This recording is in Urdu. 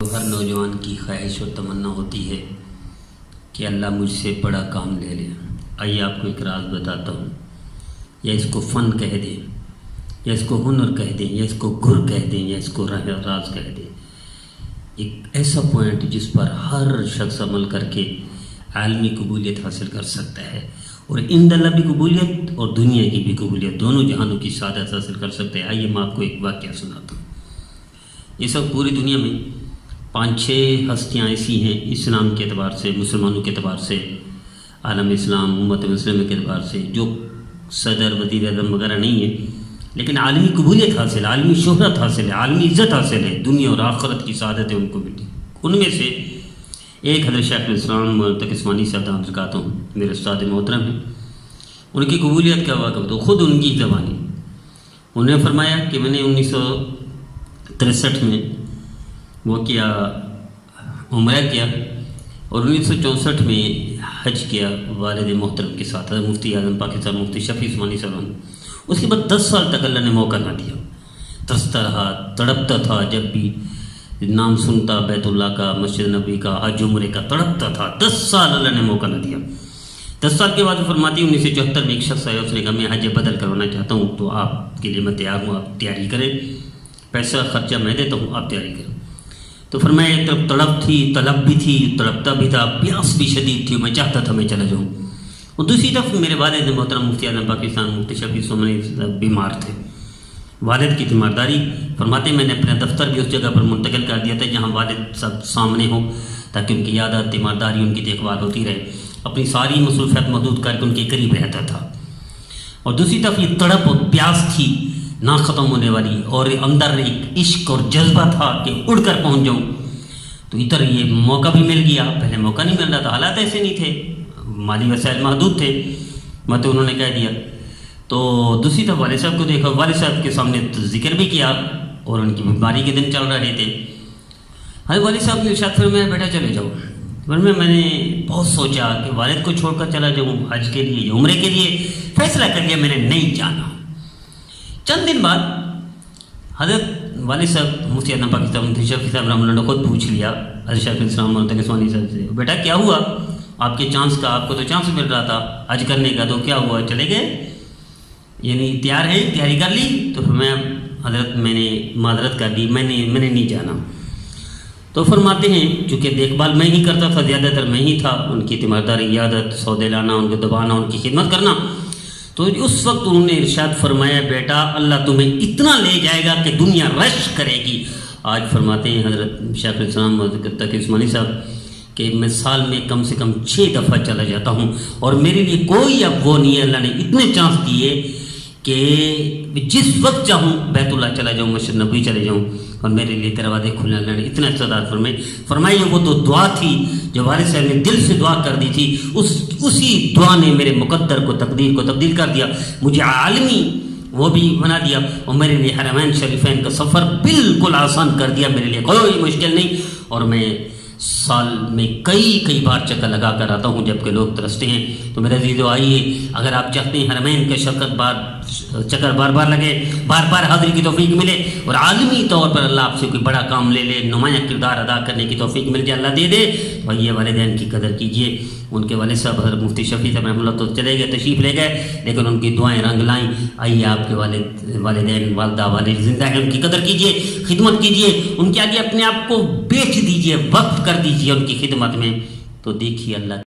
تو ہر نوجوان کی خواہش و تمنا ہوتی ہے کہ اللہ مجھ سے بڑا کام لے لے۔ آئیے آپ کو ایک راز بتاتا ہوں، یا اس کو فن کہہ دیں، یا اس کو ہنر کہہ دیں، یا اس کو گر کہہ دیں، یا اس کو راز کہہ دیں۔ ایک ایسا پوائنٹ جس پر ہر شخص عمل کر کے عالمی قبولیت حاصل کر سکتا ہے، اور عند اللہ بھی قبولیت اور دنیا کی بھی قبولیت، دونوں جہانوں کی سعادت حاصل کر سکتے ہیں۔ آئیے میں آپ کو ایک واقعہ سناتا ہوں۔ یہ سب پوری دنیا میں 5-6 ہستیاں ایسی ہیں اسلام کے اعتبار سے، مسلمانوں کے اعتبار سے، عالم اسلام امت مسلمہ کے اعتبار سے، جو صدر وزیر اعظم وغیرہ نہیں ہیں، لیکن عالمی قبولیت حاصل ہے، عالمی شہرت حاصل ہے، عالمی عزت حاصل ہے، دنیا اور آخرت کی سعادت ہے ان کو ملتی۔ ان میں سے ایک حضرت شیخُلاسلام عثمانی صاحب دامت برکاتہ ہوں، میرے استاد محترم ہیں۔ ان کی قبولیت کا واقعہ تو خود ان کی زبانی، انہوں نے فرمایا کہ میں نے 1963 میں وہ کیا، عمرہ کیا، اور 1964 میں حج کیا والد محترم کے ساتھ، مفتی اعظم پاکستان مفتی شفیع عثمانی صاحب۔ اس کے بعد 10 سال تک اللہ نے موقع نہ دیا، ترستا رہا، تڑپتا تھا، جب بھی نام سنتا بیت اللہ کا، مسجد نبی کا، حج عمرے کا، تڑپتا تھا۔ 10 سال اللہ نے موقع نہ دیا۔ 10 سال کے بعد فرماتی 1974 میں ایک شخص آیا، اس نے کہا میں حج بدل کروانا چاہتا ہوں، تو آپ کے لیے میں تیار ہوں، آپ تیاری کریں، پیسہ خرچہ میں دیتا ہوں، آپ تیاری کریں۔ تو فرمایا ایک طرف تڑپ تھی، طلب بھی تھی، تڑپتا بھی تھا، پیاس بھی شدید تھی، میں چاہتا تھا میں چلا جاؤں، اور دوسری طرف میرے والد محترم مفتی اعظم پاکستان مفتی شفیع عثمانی بیمار تھے، والد کی تیمارداری۔ فرماتے میں نے اپنا دفتر بھی اس جگہ پر منتقل کر دیا تھا جہاں والد سب سامنے ہوں، تاکہ ان کی یادات، تیمارداری، ان کی دیکھ بھال ہوتی رہے۔ اپنی ساری مصروفیات محدود کر کے ان کے قریب رہتا تھا، اور دوسری طرف یہ تڑپ اور پیاس تھی نہ ختم ہونے والی، اور اندر ایک عشق اور جذبہ تھا کہ اڑ کر پہنچ جاؤں۔ تو ادھر یہ موقع بھی مل گیا، پہلے موقع نہیں مل رہا تھا، حالات ایسے نہیں تھے، مالی وسائل محدود تھے، مت انہوں نے کہہ دیا۔ تو دوسری طرف والد صاحب کو دیکھا، والد صاحب کے سامنے ذکر بھی کیا، اور ان کی بیماری کے دن چل رہے تھے۔ ہاں والد صاحب نے ارشاد فرمایا بیٹا چلے جاؤ۔ میں نے بہت سوچا کہ والد کو چھوڑ کر چلا جاؤں حج کے لیے، عمرے کے لیے، فیصلہ کر لیا میں نے نہیں جانا۔ چند دن بعد حضرت والد صاحب مفتی اعظم پاکستان مفتی شفیع صاحب رحمۃ اللہ نے خود پوچھ لیا حضرت شیخُلاسلام عثمانی صاحب سے، بیٹا کیا ہوا آپ کے چانس کا، آپ کو تو چانس مل رہا تھا حج کرنے کا، تو کیا ہوا، چلے گئے، یعنی تیار ہیں، تیاری کر لی؟ تو میں حضرت میں نے معذرت کر دی، میں نے نہیں جانا۔ تو فرماتے ہیں چونکہ دیکھ بھال میں ہی کرتا تھا، زیادہ تر میں ہی تھا، ان کی تیمارداری، عیادت، سودے لانا، ان کو دبانا، ان کی خدمت کرنا۔ تو اس وقت انہوں نے ارشاد فرمایا بیٹا اللہ تمہیں اتنا لے جائے گا کہ دنیا رش کرے گی۔ آج فرماتے ہیں حضرت شیخُلاسلام عثمانی صاحب کہ میں سال میں کم سے کم 6 دفعہ چلا جاتا ہوں، اور میرے لیے کوئی اب وہ نہیں ہے، اللہ نے اتنے چانس دیے کہ جس وقت چاہوں بیت اللہ چلا جاؤں، مسجد نبوی چلے جاؤں، اور میرے لیے دروازے کھلنے، اللہ نے اتنا استعداد فرمائی۔ وہ تو دعا تھی جو والد صاحب نے دل سے دعا کر دی تھی، اسی دعا نے میرے مقدر کو، تقدیر کو تبدیل کر دیا، مجھے عالمی وہ بھی بنا دیا، اور میرے لیے حرمین شریفین کا سفر بالکل آسان کر دیا، میرے لیے کوئی مشکل نہیں، اور میں سال میں کئی بار چکر لگا کر آتا ہوں جبکہ لوگ ترستے ہیں۔ تو میرے عزیزو آئیے، اگر آپ چاہتے ہیں حرمین کا چکر بار بار لگے، بار حاضری کی توفیق ملے، اور عالمی طور پر اللہ آپ سے کوئی بڑا کام لے لے، نمایاں کردار ادا کرنے کی توفیق مل جائے، اللہ دے دے، تو آئیے والدین کی قدر کیجیے۔ ان کے والد صاحب حضرت مفتی شفیع صاحب رحمۃ اللہ تو چلے گئے، تشریف لے گئے، لیکن ان کی دعائیں رنگ لائیں۔ آئیے آپ کے والدین، والدہ، والد زندہ ہیں، ان کی قدر کیجیے، خدمت کیجیے، ان کے آگے اپنے آپ کو بیچ دیجیے، وقف کر دیجیے ان کی خدمت میں، تو دیکھیے اللہ